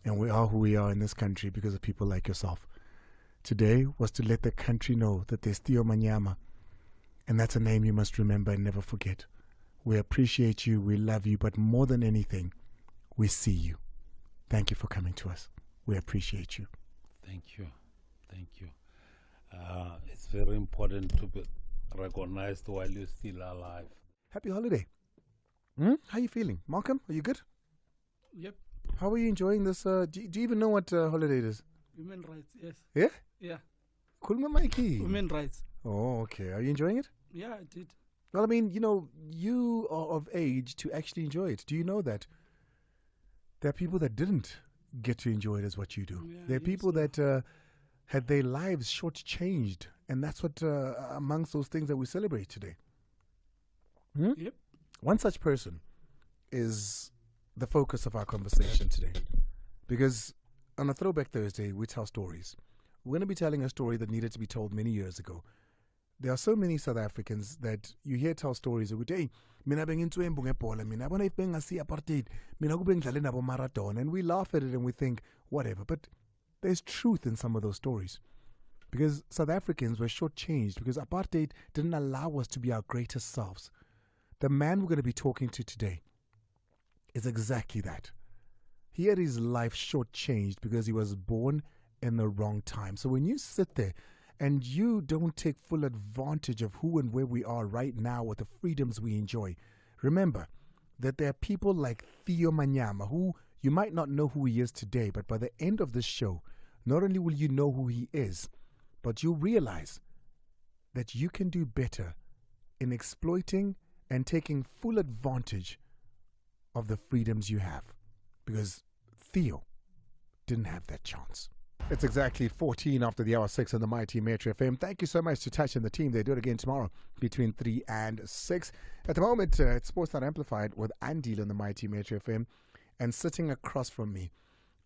And we are who we are in this country because of people like yourself. Today was to let the country know that there's Theo Manyama, and that's a name you must remember and never forget. We appreciate you, we love you, but more than anything, we see you. Thank you for coming to us. We appreciate you. Thank you. Thank you. It's very important to be recognized while you're still alive. Happy holiday. How are you feeling? Malcolm, are you good? Yep. How are you enjoying this? Do you even know what holiday it is? Women rights, yes. Yeah? Yeah. Kulma Mikey. Women rights. Oh, okay. Are you enjoying it? Yeah, I did. Well, I mean, you are of age to actually enjoy it. Do you know that there are people that didn't get to enjoy it as what you do? Yeah, There are people that had their lives shortchanged, and that's what amongst those things that we celebrate today. Yep. One such person is the focus of our conversation today, because on a Throwback Thursday, we tell stories. We're going to be telling a story that needed to be told many years ago. There are so many South Africans that you hear tell stories of, hey, mina bengintwembu ngebhola, mina bona if bengasi apartheid, mina kube ngidlale nabo marathon, and we laugh at it and we think whatever. But there's truth in some of those stories, because South Africans were shortchanged because apartheid didn't allow us to be our greatest selves. The man we're going to be talking to today is exactly that. He had his life shortchanged because he was born in the wrong time. So when you sit there and you don't take full advantage of who and where we are right now with the freedoms we enjoy, remember that there are people like Theo Manyama, who you might not know who he is today, but by the end of this show, not only will you know who he is, but you'll realize that you can do better in exploiting and taking full advantage of the freedoms you have, because Theo didn't have that chance. It's exactly 14 after the hour 6 on the Mighty Metro FM. Thank you so much to Touch and the team. They do it again tomorrow between 3 and 6. At the moment, it's Sports Not Amplified with Andile on the Mighty Metro FM. And sitting across from me,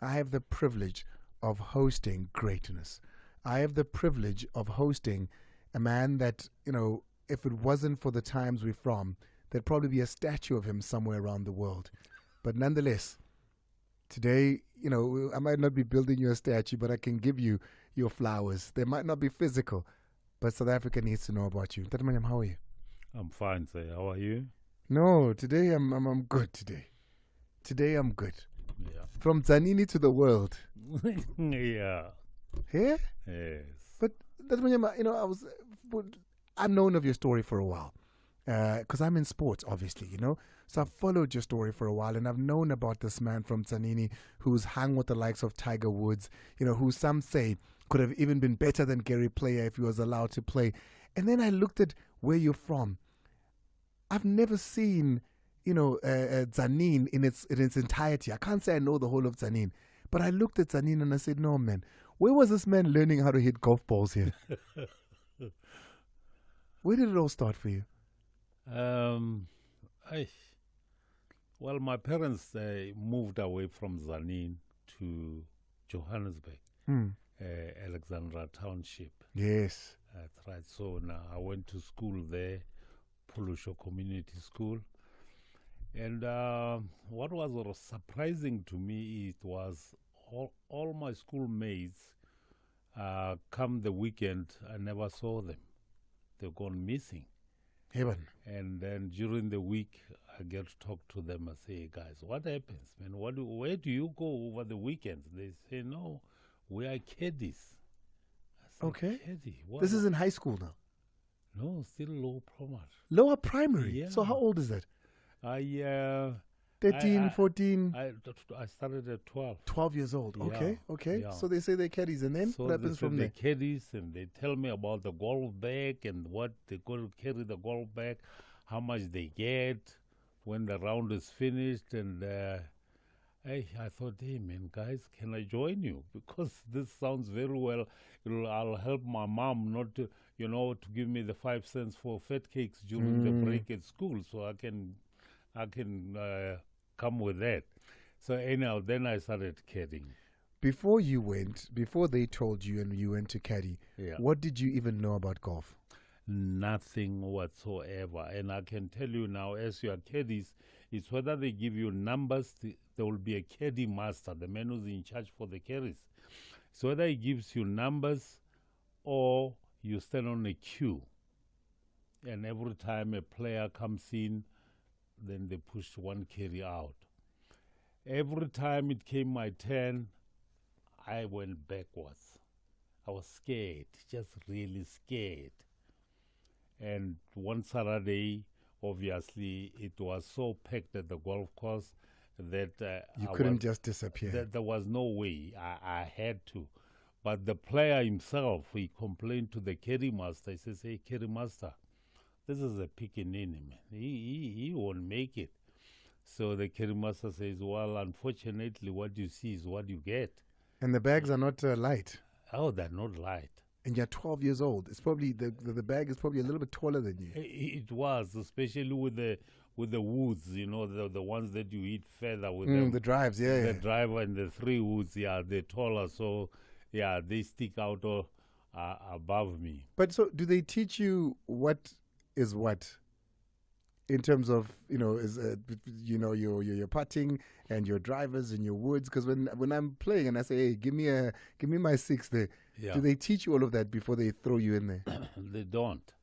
I have the privilege of hosting greatness. I have the privilege of hosting a man that, if it wasn't for the times we're from, there'd probably be a statue of him somewhere around the world. But nonetheless, today, I might not be building you a statue, but I can give you your flowers. They might not be physical, but South Africa needs to know about you. Tata Manyama, how are you? I'm fine, sir. How are you? No, today I'm good today. Today I'm good. Yeah. From Zanini to the world. Yeah. Yeah? Yes. But Tata Manyama, I've known of your story for a while. Because I'm in sports, obviously, So I've followed your story for a while, and I've known about this man from Tzaneen who's hung with the likes of Tiger Woods, who some say could have even been better than Gary Player if he was allowed to play. And then I looked at where you're from. I've never seen, Tzaneen in its entirety. I can't say I know the whole of Tzaneen, but I looked at Tzaneen and I said, no, man, where was this man learning how to hit golf balls here? Where did it all start for you? Well, my parents moved away from Tzaneen to Johannesburg, Alexandra Township. Yes. That's right. So now I went to school there, Pulusho Community School. And what was surprising to me, it was all my schoolmates, come the weekend, I never saw them. They've gone missing. Heaven. And then during the week, I get to talk to them and say, guys, what happens, man? Where do you go over the weekends? They say, no, we are caddies. I say, okay. Caddy? This is in high school now? No, still lower primary. Lower primary? Yeah. So how old is that? 13, 14? I started at 12. 12 years old. Yeah, Okay. yeah. So they say they're caddies, and then So what happens from there? they're caddies, and they tell me about the golf bag and what they go to carry the golf bag, how much they get when the round is finished. And I thought, hey, man, guys, can I join you? Because this sounds very well. I'll help my mom not to, to give me the 5 cents for fat cakes during the break at school, so I can come with that. So anyhow, then I started caddying. Before they told you and you went to caddy, what did you even know about golf? Nothing whatsoever. And I can tell you now, as you are caddies, it's whether they give you numbers there will be a caddy master, the man who's in charge for the carries. So whether he gives you numbers or you stand on a queue, and every time a player comes in, then they push one carry out. Every time it came my turn, I went backwards. I was scared, just really scared. And one Saturday, obviously, it was so packed at the golf course that You couldn't just disappear. that there was no way. I had to. But the player himself, he complained to the carry master. He says, "Hey, carry master, this is a pickaninny, man. He won't make it." So the carry master says, "Well, unfortunately, what you see is what you get." And the bags are not light. Oh, they're not light. And you're 12 years old. It's probably the bag is probably a little bit taller than you. It was, especially with the woods, the ones that you hit feather with The drives, yeah. the driver and the three woods, yeah, they're taller, so yeah, they stick out above me. But so, do they teach you what is what, in terms of your putting and your drivers and your woods? Because when I'm playing and I say, "Hey, give me my six there," Yeah. do they teach you all of that before they throw you in there? They don't,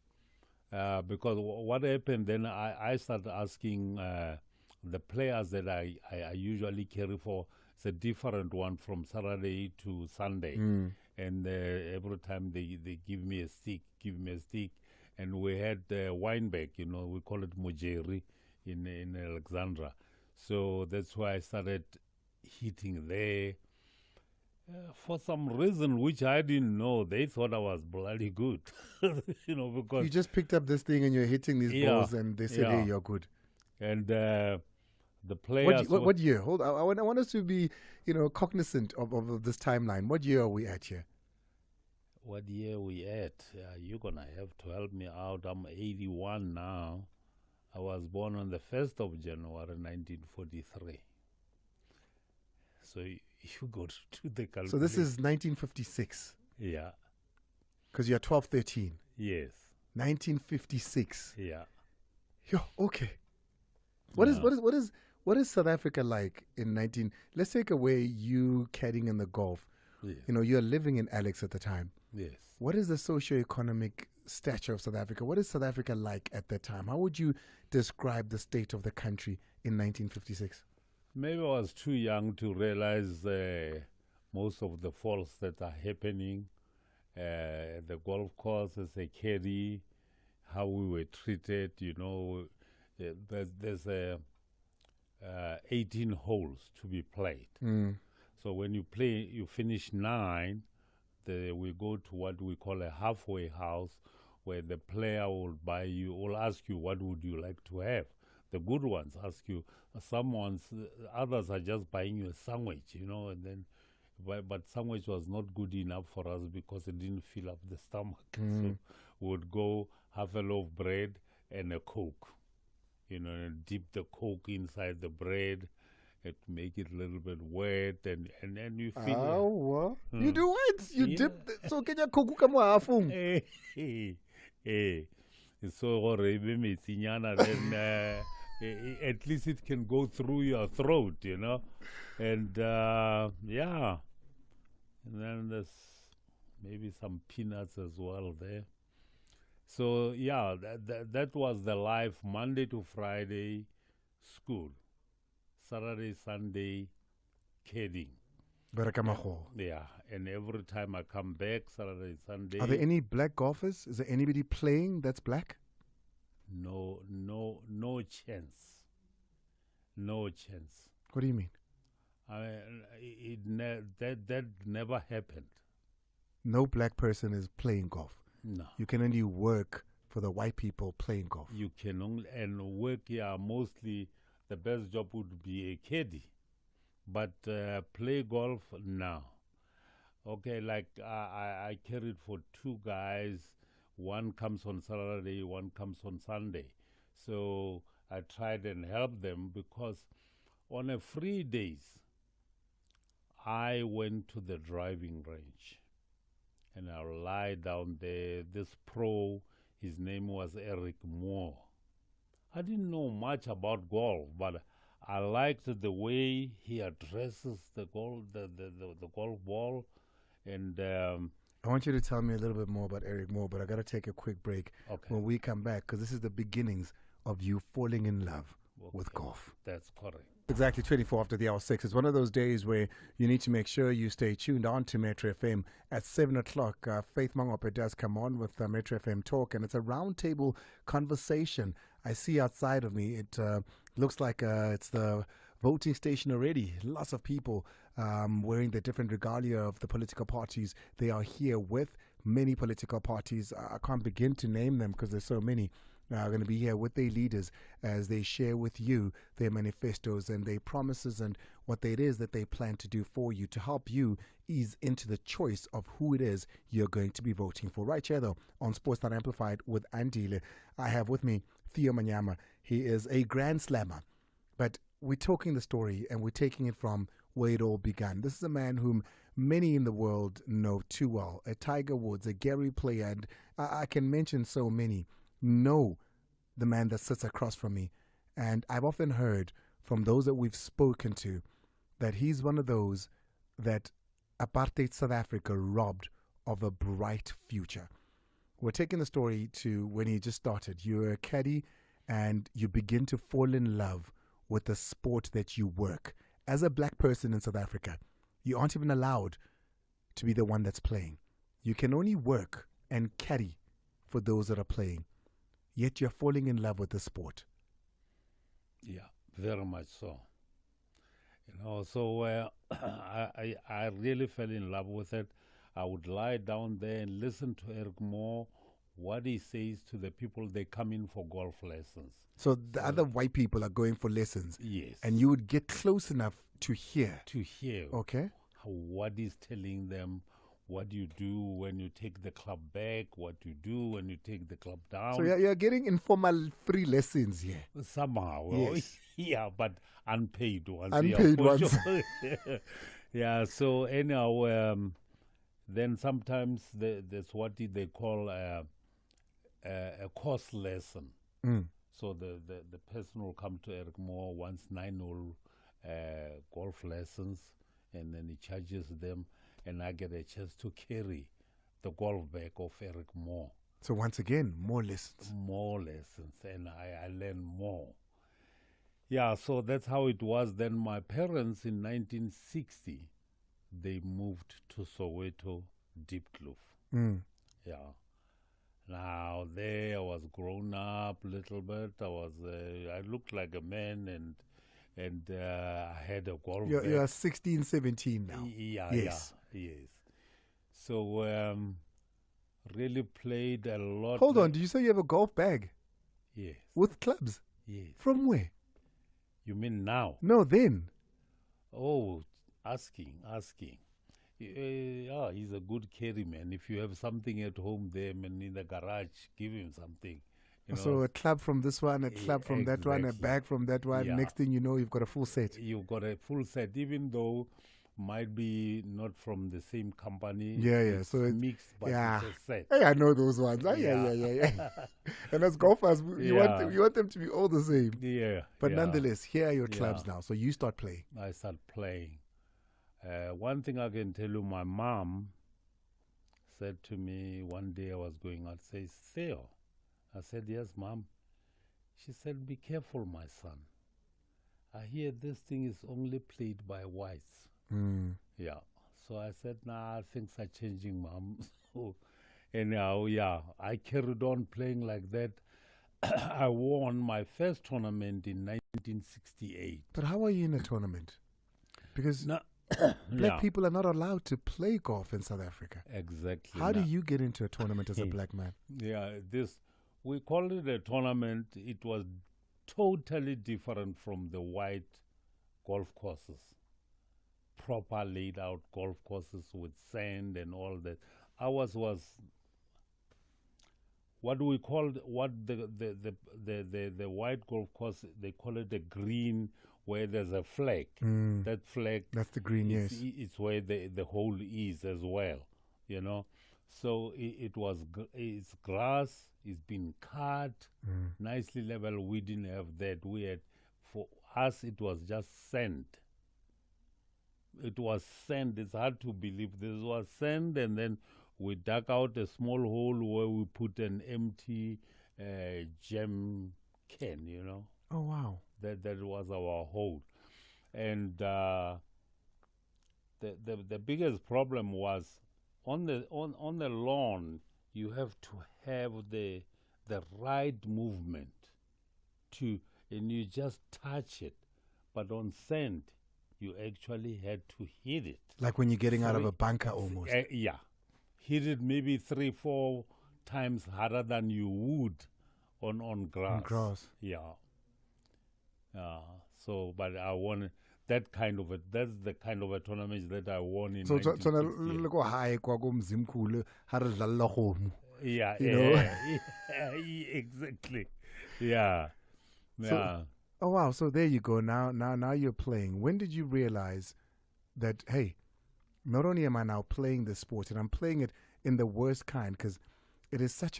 because what happened then? I started asking the players that I usually carry for. It's a different one from Saturday to Sunday, and every time they give me a stick, and we had wine bag, we call it mujeri in Alexandra, so that's why I started hitting there. For some reason which I didn't know, they thought I was bloody good, because You just picked up this thing and you're hitting these Yeah, balls, and they said, yeah. "Hey, you're good." and the players. What year? Hold, I want us to be, cognizant of this timeline. What year are we at here? What year we at? You're gonna have to help me out. I'm 81 now. I was born on the 1st of January 1943. So you go to the calculation. So this is 1956, Yeah. because you're 12, 13. Yes. 1956. Yeah. Yo, okay. What is South Africa like in 19? Let's take away you caddying in the Gulf. Yes. You're living in Alex at the time. Yes. What is the socio-economic stature of South Africa? What is South Africa like at that time? How would you describe the state of the country in 1956? Maybe I was too young to realize most of the faults that are happening. The golf course as a caddy, how we were treated, there's 18 holes to be played. So when you finish 9, we go to what we call a halfway house, where the player will ask you, what would you like to have? The good ones ask you, others are just buying you a sandwich, and then, but sandwich was not good enough for us because it didn't fill up the stomach. So we would go have a loaf of bread and a Coke, and dip the Coke inside the bread and make it a little bit wet, and you finish. Oh, what? You do what? You dip. So can you cook afung? So then at least it can go through your throat, and yeah, and then there's maybe some peanuts as well there. So yeah, that was the life. Monday to Friday, school. Saturday, Sunday, caddying. Yeah, and every time I come back, Saturday, Sunday. Are there any black golfers? Is there anybody playing that's black? No chance. No chance. What do you mean? That never happened. No black person is playing golf. No. You can only work for the white people playing golf. You can only work here. Mostly, the best job would be a caddy, but play golf now. Okay, like I carried for 2 guys. One comes on Saturday, one comes on Sunday. So I tried and helped them, because on a free days, I went to the driving range and I lie down there. This pro, his name was Eric Moore. I didn't know much about golf, but I liked the way he addresses the the golf ball, and I want you to tell me a little bit more about Eric Moore, but I got to take a quick break okay, when we come back because this is the beginnings of you falling in love with golf. that's correct. Exactly 24 after the hour 6. It's one of those days where you need to make sure you stay tuned on to Metro FM at 7 o'clock. Faith Mangope does come on with Metro FM Talk, and it's a roundtable conversation. I see outside of me, it looks like it's the voting station already. Lots of people wearing the different regalia of the political parties they are here with. Many political parties, I can't begin to name them because there's so many. Are going to be here with their leaders as they share with you their manifestos and their promises and what it is that they plan to do for you to help you ease into the choice of who it is you're going to be voting for. Right here, though, on Sports Not Amplified with Andile, I have with me Theo Manyama. He is a Grand Slammer, but we're talking the story and we're taking it from where it all began. This is a man whom many in the world know too well, a Tiger Woods, a Gary Player, and I can mention so many. Know the man that sits across from me. And I've often heard from those that we've spoken to that he's one of those that apartheid South Africa robbed of a bright future. We're taking the story to when he just started. You're a caddy and you begin to fall in love with the sport that you work. As a black person in South Africa, you aren't even allowed to be the one that's playing. You can only work and caddy for those that are playing. Yet you're falling in love with the sport. Yeah, very much so. So I really fell in love with it. I would lie down there and listen to Eric Moore, what he says to the people they come in for golf lessons. So the other white people are going for lessons. Yes. And you would get close enough to hear. Okay. What he's telling them, what you do when you take the club back, what you do when you take the club down. So you're getting informal free lessons here. Somehow. Yes. Yeah, but unpaid ones. Unpaid ones. Yeah, so anyhow, then sometimes there's what they call a course lesson. Mm. So the person will come to Eric Moore, wants 9-hole golf lessons, and then he charges them. And I get a chance to carry the golf bag of Eric Moore. So once again, more lessons. More lessons, and I learn more. Yeah, so that's how it was. Then my parents in 1960, they moved to Soweto, Deep Kloof. Mm. Yeah. Now there I was grown up a little bit. I looked like a man and I had a golf bag. You're 16, 17 now. Yes. So really played a lot. Hold on, did you say you have a golf bag? Yes. With clubs? Yes. From where? You mean now? No, then. Oh, asking. He's a good carry man. If you have something at home there, man, in the garage, give him something. So a club from this one, a club from that one, a bag from that one. Yeah. Next thing you know, you've got a full set. You've got a full set, even though might be not from the same company. Yeah. It's So it's mixed, but yeah. it's a set. Hey, I know those ones. Yeah. And as golfers, you want them to be all the same. Yeah. But nonetheless, here are your clubs Yeah. now. So you start playing. I start playing. One thing I can tell you, my mom said to me one day I was going out, says, Theo. I said, yes, Mom. She said, be careful, my son. I hear this thing is only played by whites. Mm. Yeah. So I said, nah, things are changing, Mom. So anyhow, yeah, I carried on playing like that. I won my first tournament in 1968. But how are you in a tournament? Because No, black people are not allowed to play golf in South Africa. Exactly. How do you get into a tournament as a black man? Yeah, we called it a tournament. It was totally different from the white golf courses. Proper laid out golf courses with sand and all that. Ours was what we called the white golf course. They call it a green where there's a flag. Mm. That flag. That's the green, yes. It's where the hole is as well. So it's grass. It's been cut nicely level. We didn't have that. We had for us, it was just sand. It was sand. It's hard to believe. This was sand, and then we dug out a small hole where we put an empty jam can, you know. Oh, wow. That was our hole. And the biggest problem was on the lawn, you have to have the right movement and you just touch it. But on sand, you actually had to hit it. Like when you're getting out of a bunker almost. Yeah. Hit it maybe 3-4 times harder than you would on grass. On grass. Yeah. So, but I won that kind of that's the kind of a tournament that I won in So 1968. look high kwagomzimkhulu haridlalla khomo. Yeah, you know? yeah, exactly. Yeah. Yeah. Oh wow, so there you go. Now you're playing. When did you realize that, hey, not only am I now playing this sport, and I'm playing it in the worst kind, because it is such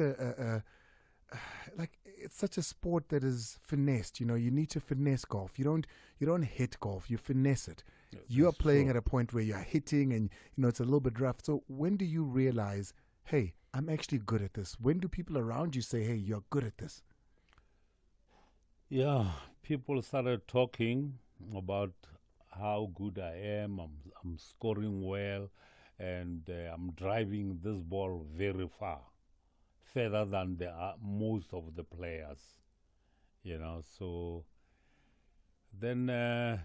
it's such a sport that is finessed. You know, you need to finesse golf. You don't hit golf, you finesse it. Yeah, you are that's playing true. at a point where you're hitting and, you know, it's a little bit rough. So when do you realize, hey, I'm actually good at this? When do people around you say, hey, you're good at this? Yeah, people started talking about how good I am. I'm scoring well, and I'm driving this ball very far, further than most of the players. You know, so then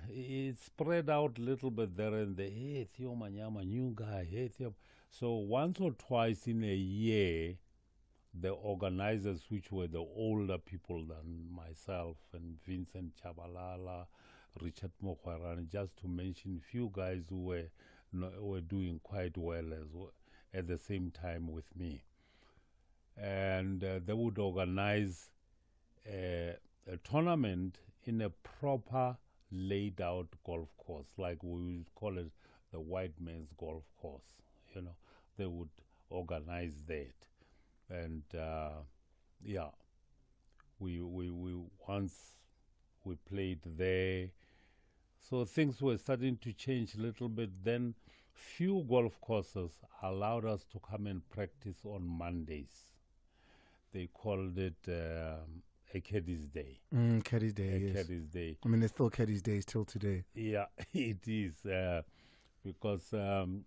it spread out a little bit there and there. Hey, Theo Manyama, new guy. Hey, Theo. So once or twice in a year, the organizers, which were the older people than myself and Vincent Chabalala, Richard Mokwarani, just to mention few guys who were doing quite well at the same time with me. And they would organize a tournament in a proper laid out golf course, like we would call it the white man's golf course. You know, they would organize that. And yeah, we once we played there, so things were starting to change a little bit. Then few golf courses allowed us to come and practice on Mondays. They called it a Caddy's Day. Caddy's Day, yes. Caddy's Day. I mean, there's still Caddy's Days till today. Yeah, it is because the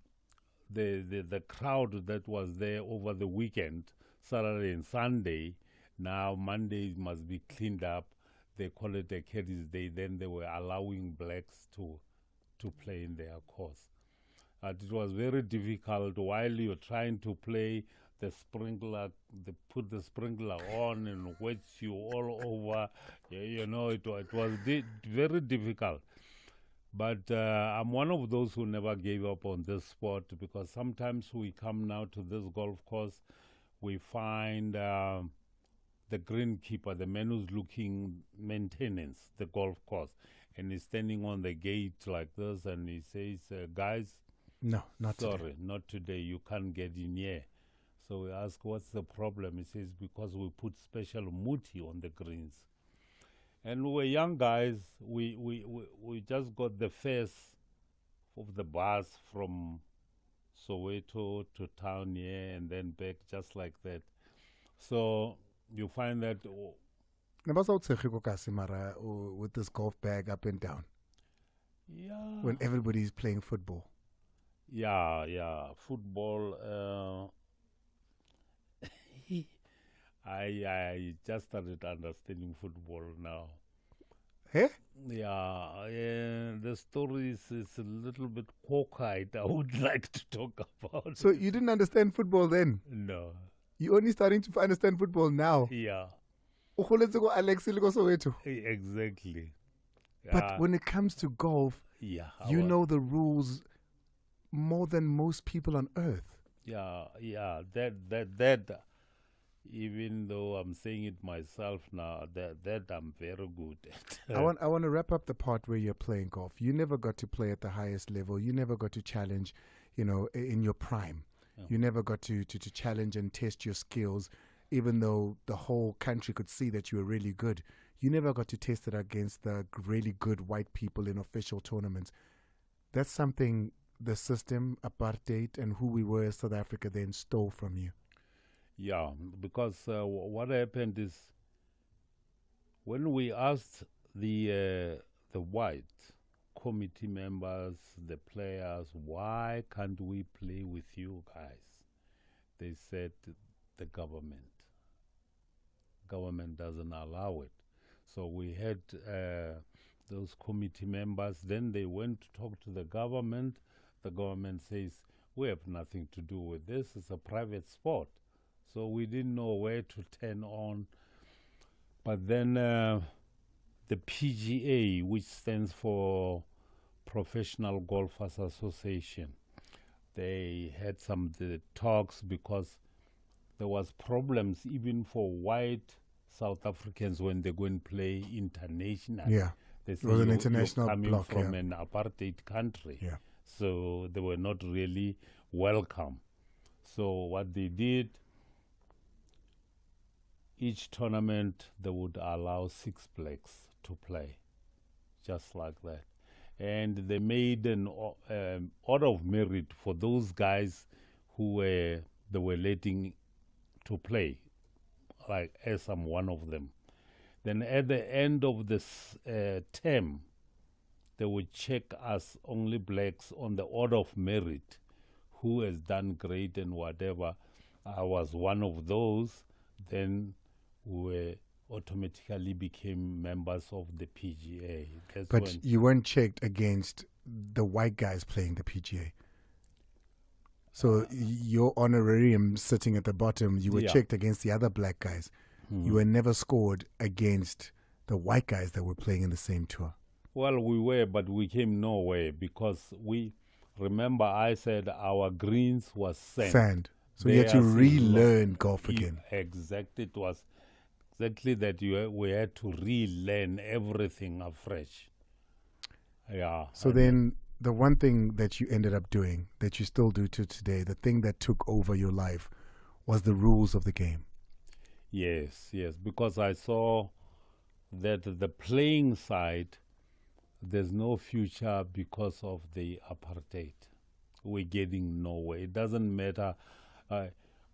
crowd that was there over the weekend, Saturday and Sunday, now Monday must be cleaned up. They call it a Caddy's Day. Then they were allowing blacks to play in their course. It was very difficult while you're trying to play. The sprinkler, they put the sprinkler on and wets you all over. You know, it was very difficult. But I'm one of those who never gave up on this sport, because sometimes we come now to this golf course, we find the greenkeeper, the man who's looking maintenance, the golf course, and he's standing on the gate like this, and he says, guys, No, not sorry, today. not today, you can't get in here. So we ask, what's the problem? He says, because we put special muti on the greens. And we were young guys. We just got the fares of the bus from Soweto to town here and then back, just like that. So you find that Mara, with this golf bag up and down yeah, when everybody's playing football. yeah, football. I just started understanding football now. Hey? Yeah, the story is a little bit cockeyed. I would like to talk about. So you didn't understand football then? No. You're only starting to understand football now. Yeah, exactly. But when it comes to golf, yeah, you know the rules more than most people on earth. yeah, that. Even though I'm saying it myself now, that I'm very good at. I want to wrap up the part where you're playing golf. You never got to play at the highest level. You never got to challenge, you know, in your prime. Yeah. You never got to challenge and test your skills, even though the whole country could see that you were really good. you never got to test it against the really good white people in official tournaments. That's something the system, apartheid, and who we were as South Africa then stole from you. Yeah, because what happened is when we asked the white committee members, the players, why can't we play with you guys? They said the government doesn't allow it. So we had those committee members. Then they went to talk to the government. The government says, we have nothing to do with this. It's a private sport. So we didn't know where to turn on. But then the PGA, which stands for Professional Golfers Association, they had some talks because there was problems even for white South Africans when they go and play international. Yeah, they it was an international you're coming block, from an apartheid country. Yeah. So they were not really welcome. So what they did, each tournament they would allow 6 blacks to play, just like that. And they made an order of merit for those guys who they were letting to play, like as I'm one of them. Then at the end of this term, they would check us only blacks on the order of merit, who has done great and whatever. I was one of those. Then we automatically became members of the PGA. That's but you weren't checked against the white guys playing the PGA. So your honorarium sitting at the bottom, you were checked against the other black guys. You were never scored against the white guys that were playing in the same tour. Well, we were, but we came nowhere because remember I said our greens was sand. So you had to relearn golf again. Exactly. It was exactly that we had to relearn everything afresh. Yeah. So then the one thing that you ended up doing, that you still do to today, the thing that took over your life was the rules of the game. Yes, because I saw that the playing side, there's no future because of the apartheid. We're getting nowhere. It doesn't matter.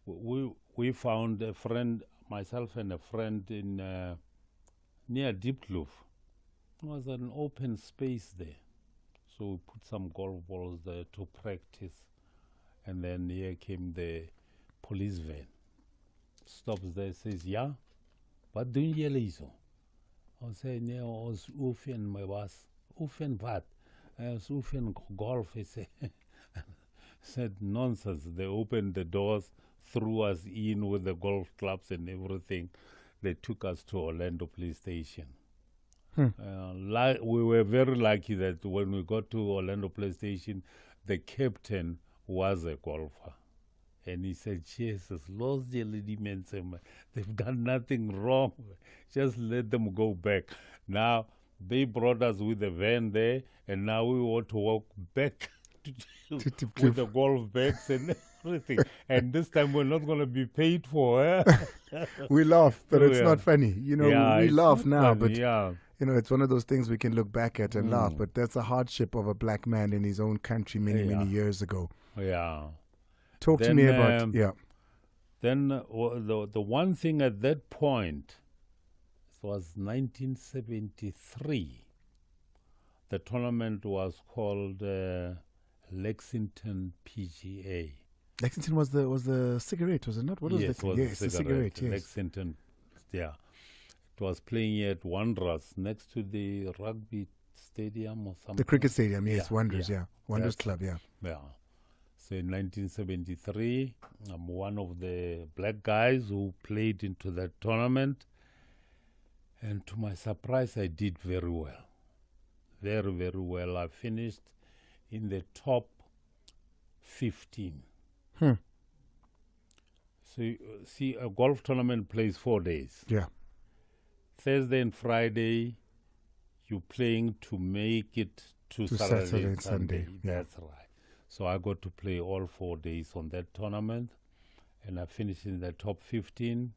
We found a friend, myself and a friend in near Diepkloof. It was an open space there. So we put some golf balls there to practice. And then here came the police van. Stops there, says, yeah, wat doen jullie hier zo? I say, nee, ons oefen, my was. Oefen wat? Ons oefen golf. He said, nonsense. They opened the doors, threw us in with the golf clubs and everything. They took us to Orlando Police Station. We were very lucky that when we got to Orlando Police Station, the captain was a golfer. And he said, Jesus, lost the men. They've done nothing wrong. Just let them go back. Now, they brought us with the van there, and now we want to walk back with the golf bags and everything. And this time we're not going to be paid for. We laugh, but it's not funny. You know, we laugh now, funny, but you know, it's one of those things we can look back at and laugh. But that's a hardship of a black man in his own country many years ago. Yeah. Talk to me about, Then the one thing at that point, it was 1973. The tournament was called Lexington PGA. Lexington was the cigarette, was it not? What was yes, Lexington? Yes, the cigarette, yes. Lexington, yeah. It was playing at Wanderers next to the rugby stadium or something. The cricket stadium, yes, Wanderers, Wanderers Club, Yeah. So in 1973, I'm one of the black guys who played into that tournament. And to my surprise, I did very well. Very, very well. I finished in the top 15. So, see, a golf tournament plays 4 days. Yeah. Thursday and Friday, you're playing to make it to Saturday and Sunday. That's right. So I got to play all 4 days on that tournament, and I finished in the top 15.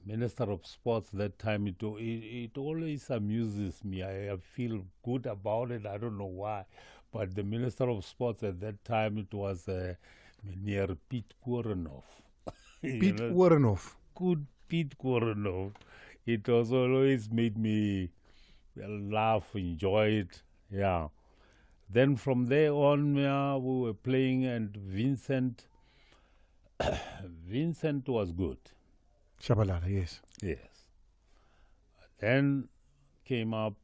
Minister of Sports that time, it always amuses me. I feel good about it. I don't know why. But the Minister of Sports at that time, it was near Pete Korenov. Pete Warrenhoff. Good Pete Korenov. It was always made me laugh, enjoy it. Yeah. Then from there on, yeah, we were playing, and Vincent was good. Shabalala, yes. Yes. Then came up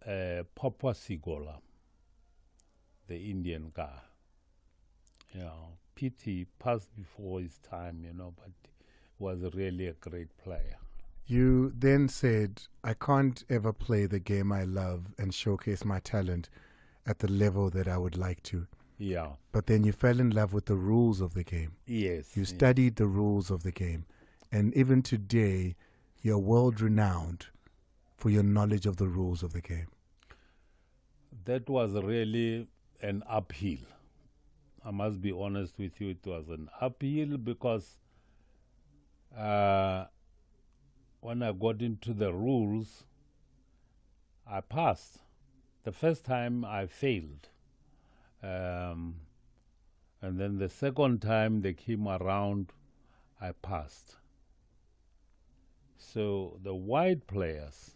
Papa Sigola, the Indian guy. Pity passed before his time, but was really a great player. You then said, I can't ever play the game I love and showcase my talent at the level that I would like to. Yeah. But then you fell in love with the rules of the game. Yes. You studied the rules of the game. And even today, you're world renowned for your knowledge of the rules of the game. That was really an uphill. I must be honest with you, it was an uphill because when I got into the rules, I passed. The first time I failed. And then the second time they came around, I passed. So the white players,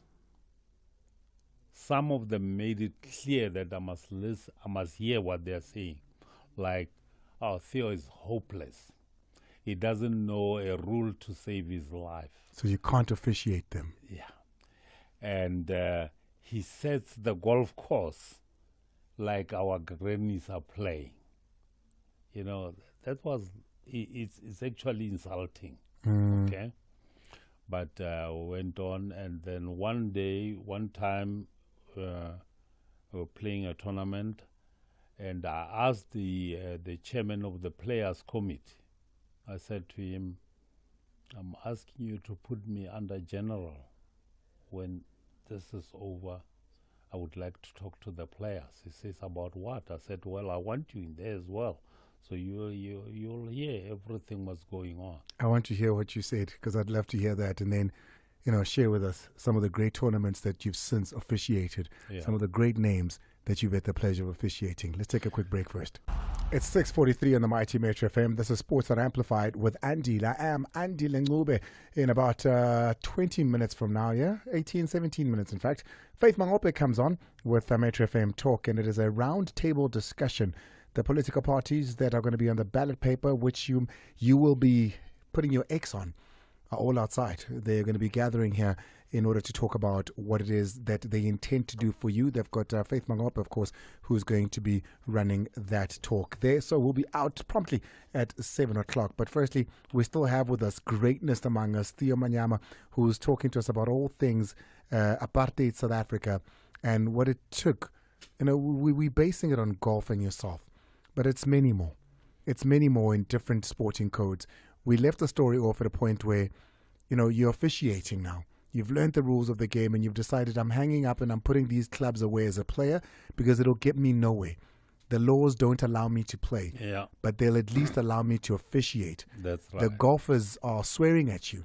some of them made it clear that I must listen, I must hear what they're saying. Like, Theo is hopeless. He doesn't know a rule to save his life. So you can't officiate them. Yeah. And he sets the golf course like our grannies are playing. That was, it's actually insulting. Okay? But went on, and then one time, we were playing a tournament, and I asked the chairman of the players' committee. I said to him, I'm asking you to put me under general. When this is over, I would like to talk to the players. He says, about what? I said, well, I want you in there as well. So you'll hear everything what's going on. I want to hear what you said, because I'd love to hear that, and then, share with us some of the great tournaments that you've since officiated, some of the great names that you've had the pleasure of officiating. Let's take a quick break first. It's 6:43 on the Mighty Metro FM. This is Sports Unamplified with Andile. I am Andile Ncube. In about 20 minutes from now, 17 minutes in fact, Faith Mangope comes on with Metro FM Talk, and it is a round table discussion. The political parties that are going to be on the ballot paper, which you will be putting your X on, are all outside. They're going to be gathering here in order to talk about what it is that they intend to do for you. They've got Faith Mangope, of course, who's going to be running that talk there. So we'll be out promptly at 7 o'clock. But firstly, we still have with us greatness among us, Theo Manyama, who's talking to us about all things apartheid South Africa and what it took. We're basing it on golf and yourself. But it's many more. It's many more in different sporting codes. We left the story off at a point where, you're officiating now. You've learned the rules of the game and you've decided, I'm hanging up and I'm putting these clubs away as a player because it'll get me nowhere. The laws don't allow me to play, but they'll at least allow me to officiate. That's right. The golfers are swearing at you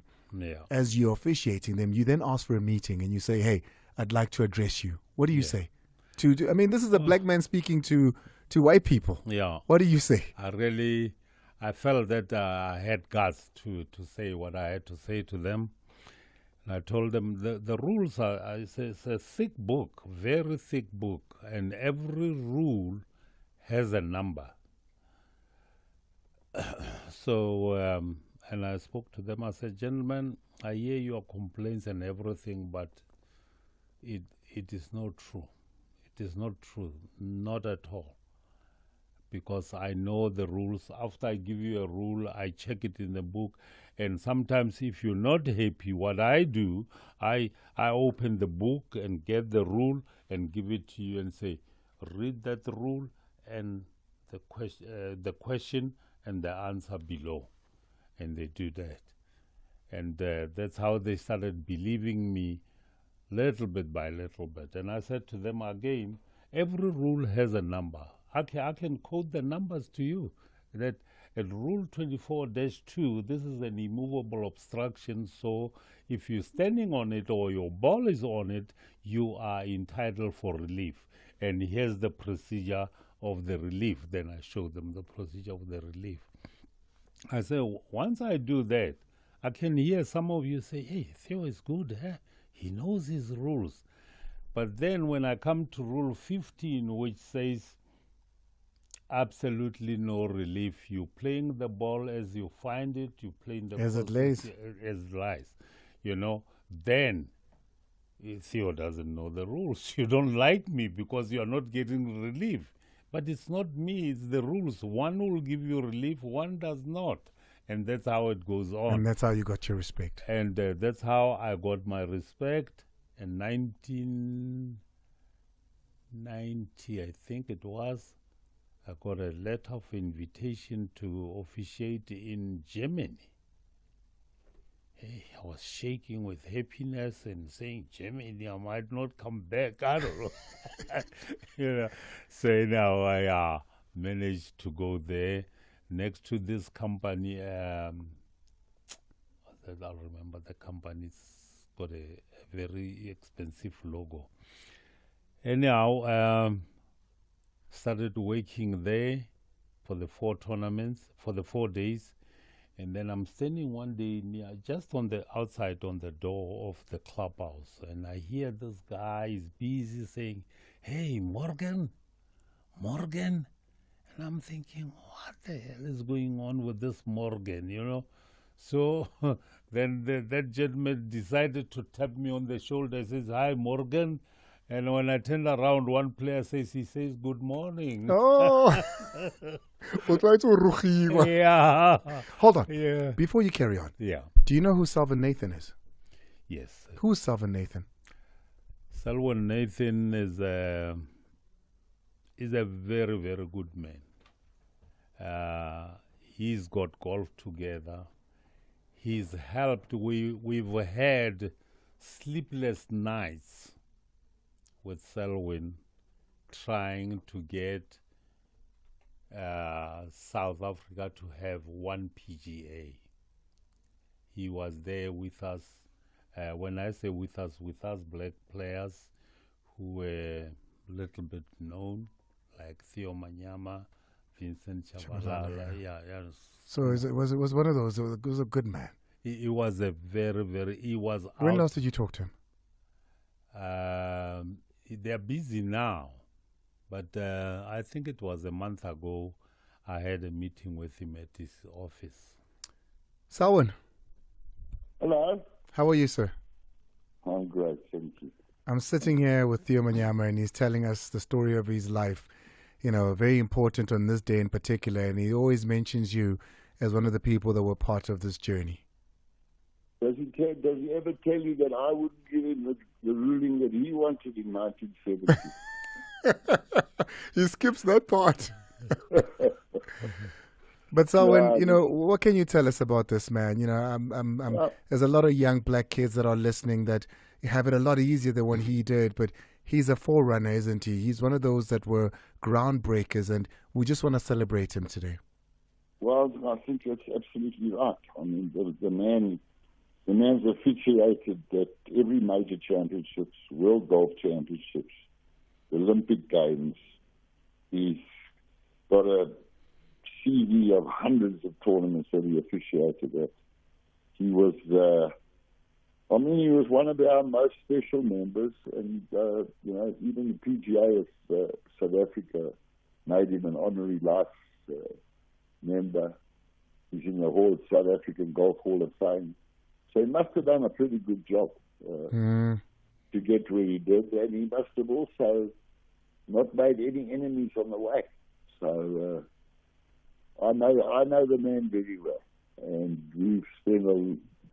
as you're officiating them. You then ask for a meeting and you say, hey, I'd like to address you. What do you say? This is a black man speaking to white people. Yeah. What do you say? I felt that I had guts to say what I had to say to them. And I told them the rules it's a thick book, very thick book, and every rule has a number. So, and I spoke to them, I said, gentlemen, I hear your complaints and everything, but it is not true. It is not true, not at all. Because I know the rules. After I give you a rule, I check it in the book. And sometimes if you're not happy, what I do, I open the book and get the rule and give it to you and say, read that rule and the question and the answer below. And they do that. And that's how they started believing me little bit by little bit. And I said to them again, every rule has a number. I can quote the numbers to you. That At Rule 24-2, this is an immovable obstruction, so if you're standing on it or your ball is on it, you are entitled for relief. And here's the procedure of the relief. Then I show them the procedure of the relief. I say, once I do that, I can hear some of you say, hey, Theo is good, eh? He knows his rules. But then when I come to Rule 15, which says absolutely no relief, you playing the ball as you find it, you playing the As it lays. as it lies, you know, then Theo doesn't know the rules. You don't like me because you're not getting relief. But it's not me, it's the rules. One will give you relief, one does not. And that's how it goes on. And that's how you got your respect. And that's how I got my respect. In 1990, I think it was, I got a letter of invitation to officiate in Germany. Hey, I was shaking with happiness and saying, Germany, I might not come back. I don't know. You know. So now I managed to go there next to this company. I'll remember the company. It's got a very expensive logo. Anyhow, started working there for the 4 tournaments, for the 4 days. And then I'm standing one day just on the outside on the door of the clubhouse. And I hear this guy is busy saying, hey, Morgan. And I'm thinking, what the hell is going on with this Morgan, you know? So then that gentleman decided to tap me on the shoulder. He says, hi, Morgan. And when I turned around, one player says, he says, good morning. Oh! Yeah. Hold on. Yeah. Before you carry on, Yeah. do you know who Selwyn Nathan is? Yes. Who's Selwyn Nathan? Selwyn Nathan is a very, very good man. He's got golf together. He's helped. We've had sleepless nights with Selwyn trying to get South Africa to have one PGA. He was there with us. When I say with us, black players who were a little bit known, like Theo Manyama, Vincent Chabalala. Yeah. So was it was one of those? It was a good man. He was a very. He was. When out. else did you talk to him? They're busy now, but I think it was a month ago. I had a meeting with him at his office. Selwyn. Hello. How are you, sir? I'm great, thank you. I'm sitting here with Theo Manyama, and he's telling us the story of his life. You know, very important on this day in particular, and he always mentions you as one of the people that were part of this journey. Does he ever tell you that I wouldn't give him the ruling that he wanted in 1970? He skips that part. But Selwyn, you know, what can you tell us about this man? You know, there's a lot of young black kids that are listening that have it a lot easier than what he did, but he's a forerunner, isn't he? He's one of those that were groundbreakers, and we just want to celebrate him today. Well, I think that's absolutely right. I mean, the man's officiated at every major championships, World Golf Championships, Olympic Games. He's got a CV of hundreds of tournaments that he officiated at. He was, he was one of our most special members, and you know, even the PGA of South Africa made him an honorary life member. He's in the South African Golf Hall of Fame. So he must have done a pretty good job to get where he did, and he must have also not made any enemies on the way. So I know the man very well, and we've spent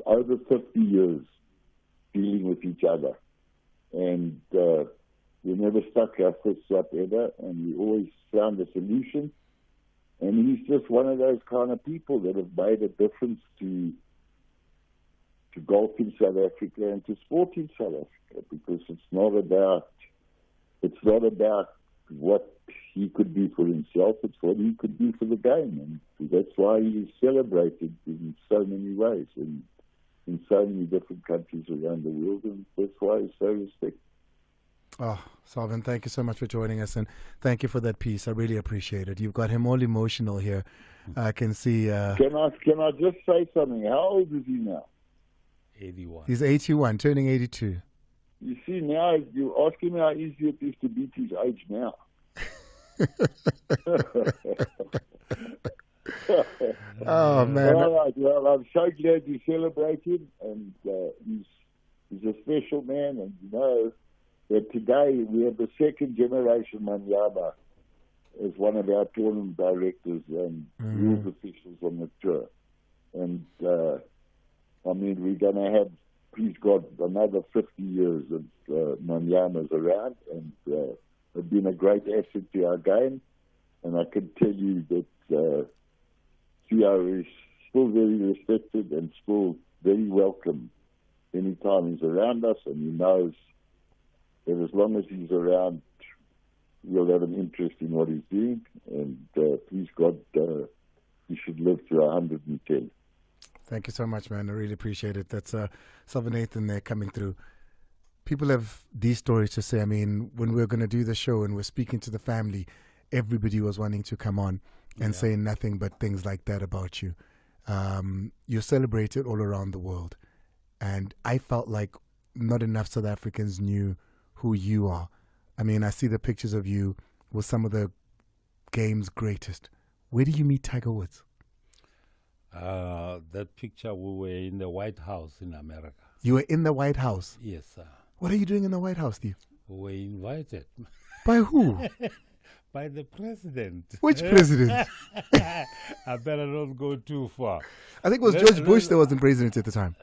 over 50 years dealing with each other, and we never stuck our fists up ever, and we always found a solution. And he's just one of those kind of people that have made a difference to golf in South Africa and to sport in South Africa, because it's not about what he he could do for himself, it's what he could do for the game. And that's why he is celebrated in so many ways and in so many different countries around the world, and that's why he's so respected. Oh, Salvin, thank you so much for joining us, and thank you for that piece. I really appreciate it. You've got him all emotional here. I can see... Can I just say something? How old is he now? 81. He's 81, turning 82. You see, now you ask him how easy it is to beat his age now. Oh, man. All right, well, I'm so glad you celebrated, and he's a special man, and you know that today we have the second generation Manyama as one of our tournament directors and rules officials on the tour. And, I mean, we're going to have, please God, another 50 years of Manyamas around, and they've been a great asset to our game. And I can tell you that Theo is still very respected and still very welcome anytime he's around us, and he knows that as long as he's around, we'll have an interest in what he's doing, and please God, he should live to 110. Thank you so much, man. I really appreciate it. That's Salvin Nathan there coming through. People have these stories to say. I mean, when we were going to do the show and we're speaking to the family, everybody was wanting to come on and say nothing but things like that about you. You're celebrated all around the world. And I felt like not enough South Africans knew who you are. I mean, I see the pictures of you with some of the game's greatest. Where did you meet Tiger Woods? That picture, we were in the White House in America. You were in the White House? Yes, sir. What are you doing in the White House, Steve? We were invited. By who? By the president. Which president? I better not go too far. I think it was George Bush that wasn't president at the time.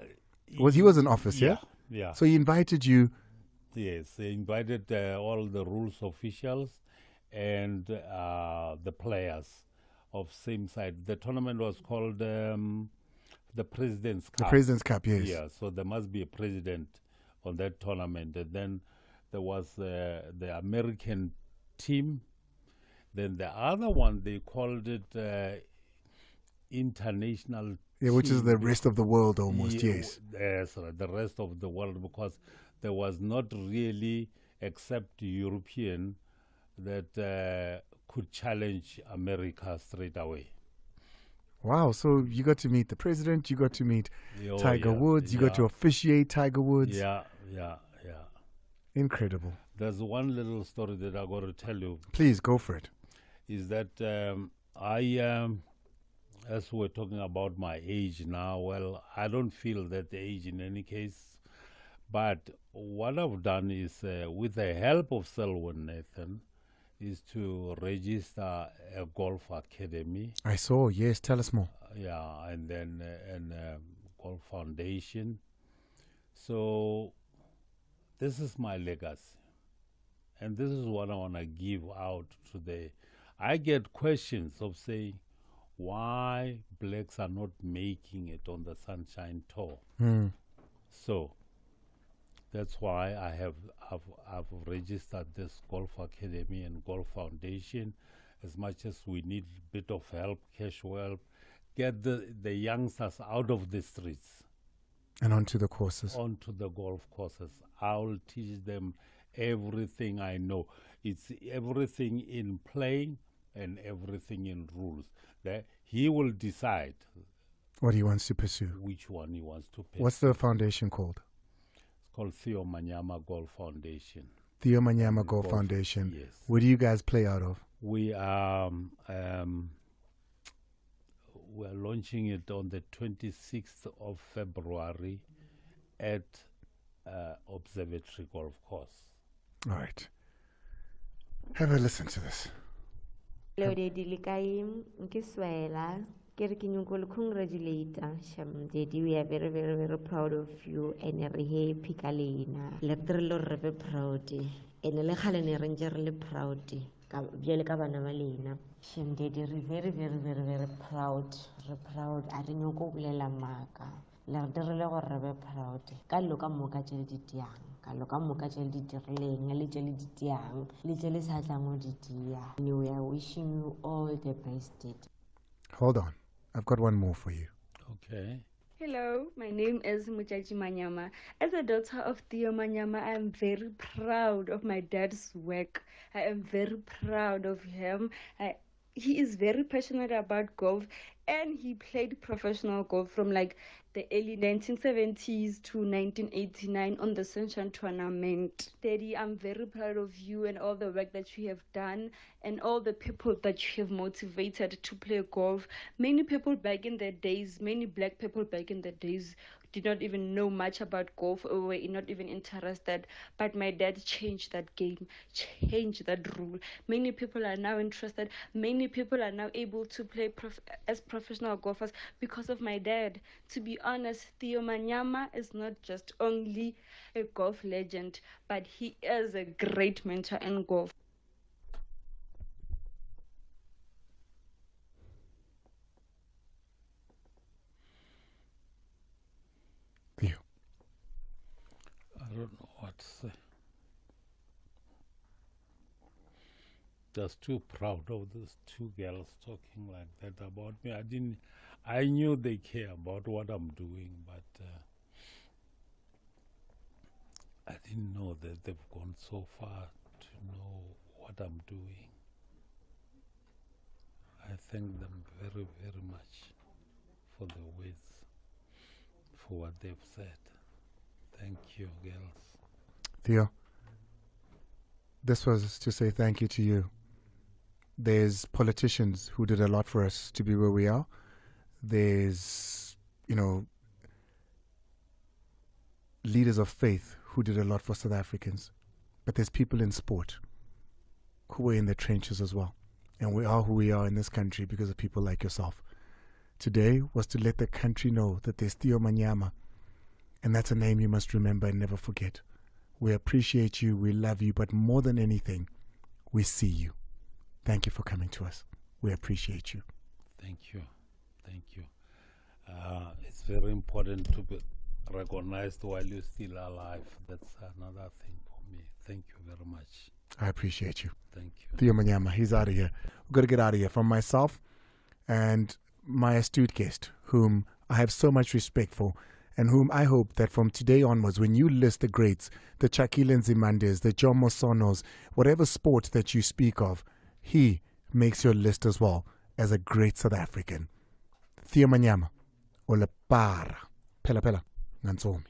He was in office, yeah? Yeah. So he invited you. Yes, they invited all the rules officials and the players of same side. The tournament was called the President's Cup. The President's Cup, yes. Yeah, so there must be a president on that tournament. And then there was the American team. Then the other one, they called it international. Yeah, which is the rest of the world almost, Yeah, yes. Yes, the rest of the world, because there was not really, except European, that could challenge America straight away. Wow, so you got to meet the president, you got to meet Oh, Tiger yeah, Woods, you got to officiate Tiger Woods. Yeah. Incredible. There's one little story that I got to tell you. Please, go for it. Is that as we're talking about my age now, well, I don't feel that age in any case. But what I've done is, with the help of Selwyn Nathan, is to register a golf academy. I saw, yes, tell us more. Yeah, and then golf foundation. So this is my legacy. And this is what I want to give out today. I get questions of saying, why blacks are not making it on the Sunshine Tour. So that's why I've registered this golf academy and golf foundation. As much as we need a bit of help, cash help, get the youngsters out of the streets. And onto the courses. Onto the golf courses. I'll teach them everything I know. It's everything in playing and everything in rules. That he will decide what he wants to pursue. Which one he wants to pursue. What's the foundation called? It's called Theo Manyama Golf Foundation. Theo Manyama Golf Foundation. Yes. Where do you guys play out of? We are we're launching it on the 26th of February at Observatory Golf Course. All right. Have a listen to this. Hello, Daddy Likaim, Nkiswela. Congratulate Daddy, we are very, very, very proud of you and we're happy Kalina. Literally very proud. And le Halene Ranger proud. Bielka Banamalina. Shem Daddy, very, very, very, very proud. Proud. I didn't know Lela Maka. Literally very proud. Kaluka Moka Jediang. kalo ka moka tse le di dirileng le tse le di diang le tse le sa tlang go di dia. And we are wishing you all the best. Hold on. I've got one more for you. Okay. Hello, my name is Manyama. As a daughter of Theo Manyama, I am very proud of my dad's work. I am very proud of him. He is very passionate about golf, and he played professional golf from like the early 1970s to 1989 on the Sunshine Tournament. Daddy, I'm very proud of you and all the work that you have done and all the people that you have motivated to play golf. Many people back in the days, many black people back in the days did not even know much about golf or were not even interested. But my dad changed that game, changed that rule. Many people are now interested. Many people are now able to play as professional golfers because of my dad. To be honest, Theo Manyama is not just only a golf legend, but he is a great mentor in golf. Theo. I don't know what to say. Just too proud of these two girls talking like that about me. I knew they care about what I'm doing, but I didn't know that they've gone so far to know what I'm doing. I thank them very, very much for the words, for what they've said. Thank you, girls. Theo, this was to say thank you to you. There's politicians who did a lot for us to be where we are. There's, leaders of faith who did a lot for South Africans. But there's people in sport who were in the trenches as well. And we are who we are in this country because of people like yourself. Today was to let the country know that there's Theo Manyama. And that's a name you must remember and never forget. We appreciate you, we love you, but more than anything, we see you. Thank you for coming to us. We appreciate you. Thank you. Thank you. It's very important to be recognized while you're still alive. That's another thing for me. Thank you very much. I appreciate you. Thank you. Theo Manyama, he's out of here. We've got to get out of here. From myself and my astute guest, whom I have so much respect for, and whom I hope that from today onwards, when you list the greats, the Chakile Nzimandes, the John Mosonos, whatever sport that you speak of, he makes your list as well as a great South African. Theo Manyama, o le para, phela phela, ngantsomi.